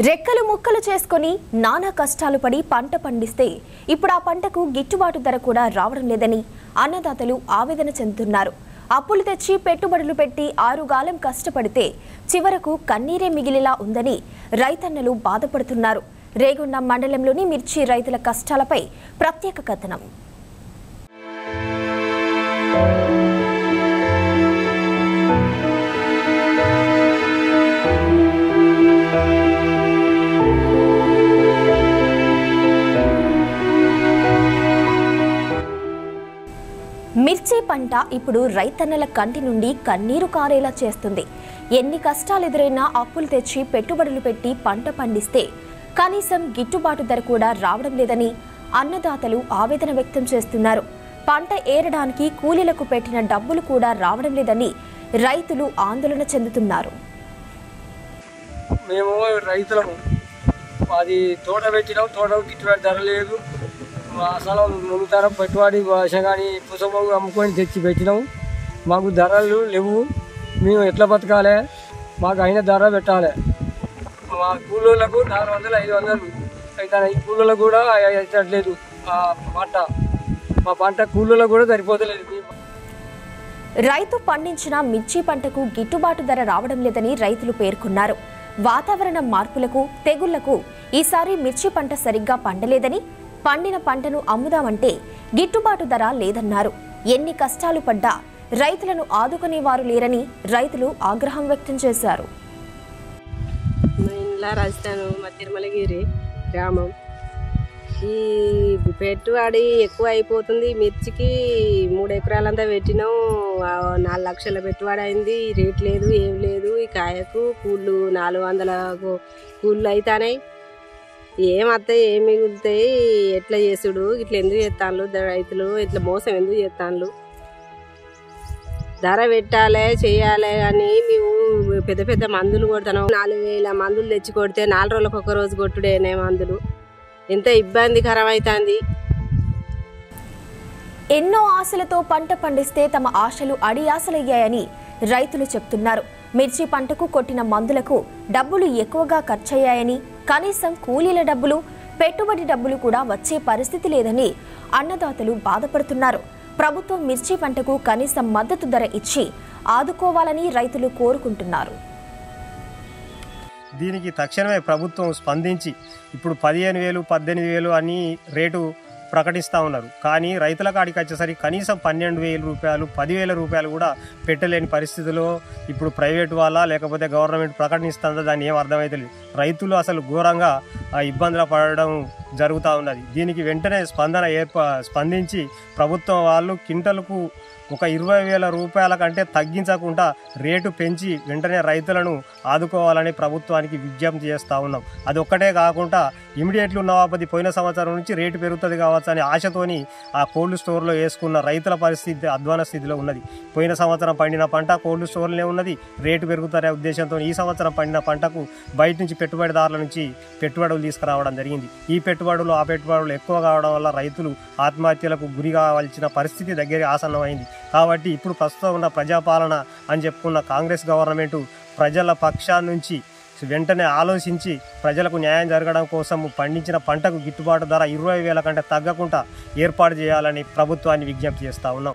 రెక్కలు ముక్కలు చేసుకొని నానా కష్టాలు పడి పంట పండిస్తే ఇప్పుడు ఆ పంటకు గిట్టుబాటు ధర కూడా రావడం లేదని అన్నదాతలు ఆవేదన చెందుతున్నారు. అప్పులు తెచ్చి పెట్టుబడులు పెట్టి ఆరుగాలం కష్టపడితే చివరకు కన్నీరే మిగిలేలా ఉందని రైతన్నలు బాధపడుతున్నారు. రేగొండ మండలంలోని మిర్చి రైతుల కష్టాలపై ప్రత్యేక కథనం. మిర్చి పంట ఇప్పుడు రైతన్నల కంటి నుండి కన్నీరు కారేలా చేస్తుంది. ఎన్ని కష్టాలు ఎదురైనా అప్పులు తెచ్చి పెట్టుబడులు పెట్టి పంట పండిస్తే కనీసం గిట్టుబాటు ధర కూడా రావడం లేదని అన్నదాతలు ఆవేదన వ్యక్తం చేస్తున్నారు. పంట ఏరడానికి కూలీలకు పెట్టిన డబ్బులు కూడా రావడం లేదని రైతులు ఆందోళన చెందుతున్నారు. మేము రైతులము అది తోట పెట్టినాం, తోటకు గిట్టుబాటు ధర లేదు. అసలు ముందుతరం పెట్టుబడి కానీ పుసబొగ్గు అమ్ముకొని తెచ్చి పెట్టినాము. మాకు ధరలు లేవు. మేము ఎట్లా బతకాలి? మాకు అయిన ధర పెట్టాలి. మా కూలీలకు 400, 500 అయితే ఈ కూలీలకు కూడా అయ్యట్లేదు. మా పంట కూలీలకు కూడా సరిపోతలేదు. రైతు పండించిన మిర్చి పంటకు గిట్టుబాటు ధర రావడం లేదని రైతులు పేర్కొన్నారు. వాతావరణ మార్పులకు, తెగుళ్లకు ఈసారి మిర్చి పంట సరిగ్గా పండలేదని, పండిన పంటను అమ్ముదామంటే గిట్టుబాటు ధర లేదన్నారు. ఎన్ని కష్టాలు పడ్డా రైతులను ఆదుకునేవారు లేరని రైతులు ఆగ్రహం వ్యక్తం చేశారు. రాజస్థాన్ మా తిరుమలగిరి గ్రామం. ఈ పెట్టుబడి ఎక్కువ అయిపోతుంది. మిర్చికి 3 ఎకరాలంతా పెట్టినాం. 4 లక్షల పెట్టుబడి అయింది. రేట్ లేదు, ఏం లేదు. ఈ కాయకు కూళ్ళు 400 కూళ్ళు అవుతాయి. ఏమత్తాయి, ఏం మిగులుతాయి? ఎట్లా చేసుడు? ఇట్లా ఎందుకు చేస్తాను రైతులు? ఇట్లా మోసం ఎందుకు చేస్తాను? ధర పెట్టాలి, చేయాలి కానీ మేము పెద్ద పెద్ద మందులు కొడతాం. 4000 మందులు తెచ్చి కొడితే 4 రోజులకు ఒక రోజు కొట్టుడేనే మందులు. ఎంత ఇబ్బందికరం అవుతుంది. ఎన్నో ఆశలతో పంట పండిస్తే తమ ఆశలు అడి ఆశలయ్యాయని రైతులు చెప్తున్నారు. మిర్చి పంటకు కొట్టిన మందులకు డబ్బులు ఎక్కువగా ఖర్చయ్యాయని, కనీసం కూలీల డబ్బులు, పెట్టుబడి డబ్బులు కూడా వచ్చే పరిస్థితి లేదని అన్నదాతలు బాధపడుతున్నారు. ప్రభుత్వం మిర్చి పంటకు కనీసం మద్దతు ధర ఇచ్చి ఆదుకోవాలని రైతులు కోరుకుంటున్నారు. దీనికి తక్షణమే ప్రభుత్వం స్పందించి ఇప్పుడు 15,000, 18,000 అని రేటు ప్రకటిస్తూ ఉన్నారు. కానీ రైతుల కాడికి వచ్చేసరికి కనీసం 12,000 రూపాయలు, 10,000 రూపాయలు కూడా పెట్టలేని పరిస్థితిలో ఇప్పుడు ప్రైవేట్ వాళ్ళ లేకపోతే గవర్నమెంట్ ప్రకటిస్తుందో దాన్ని ఏం అర్థమైతలేదు. రైతులు అసలు ఘోరంగా ఇబ్బందులు పడడం జరుగుతూ ఉన్నది. దీనికి వెంటనే స్పందించి ప్రభుత్వం వాళ్ళు క్వింటల్కు ఒక 20,000 రూపాయల కంటే తగ్గించకుండా రేటు పెంచి వెంటనే రైతులను ఆదుకోవాలని ప్రభుత్వానికి విజ్ఞప్తి చేస్తూ ఉన్నాం. అది ఒక్కటే కాకుండా ఇమీడియట్లీ ఉన్న వాపది పోయిన సంవత్సరం నుంచి రేటు పెరుగుతుంది కావచ్చు అని ఆశతోని ఆ కోల్డ్ స్టోర్లో వేసుకున్న రైతుల పరిస్థితి అధ్వాన స్థితిలో ఉన్నది. పోయిన సంవత్సరం పండిన పంట కోల్డ్ స్టోర్లోనే ఉన్నది. రేటు పెరుగుతారనే ఉద్దేశంతో ఈ సంవత్సరం పండిన పంటకు బయట నుంచి పెట్టుబడిదారుల నుంచి పెట్టుబడులు తీసుకురావడం జరిగింది. ఈ పెట్టుబడులు ఆ పెట్టుబడులు ఎక్కువ కావడం వల్ల రైతులు ఆత్మహత్యలకు గురి కావాల్సిన పరిస్థితి దగ్గర ఆసన్నమైంది. కాబట్టి ఇప్పుడు ప్రస్తుతం ఉన్న ప్రజాపాలన అని చెప్పుకున్న కాంగ్రెస్ గవర్నమెంటు ప్రజల పక్షాన్ని నుంచి వెంటనే ఆలోచించి ప్రజలకు న్యాయం జరగడం కోసం పండించిన పంటకు గిట్టుబాటు ధర 20,000 కంటే తగ్గకుండా ఏర్పాటు చేయాలని ప్రభుత్వాన్ని విజ్ఞప్తి చేస్తూ ఉన్నాం.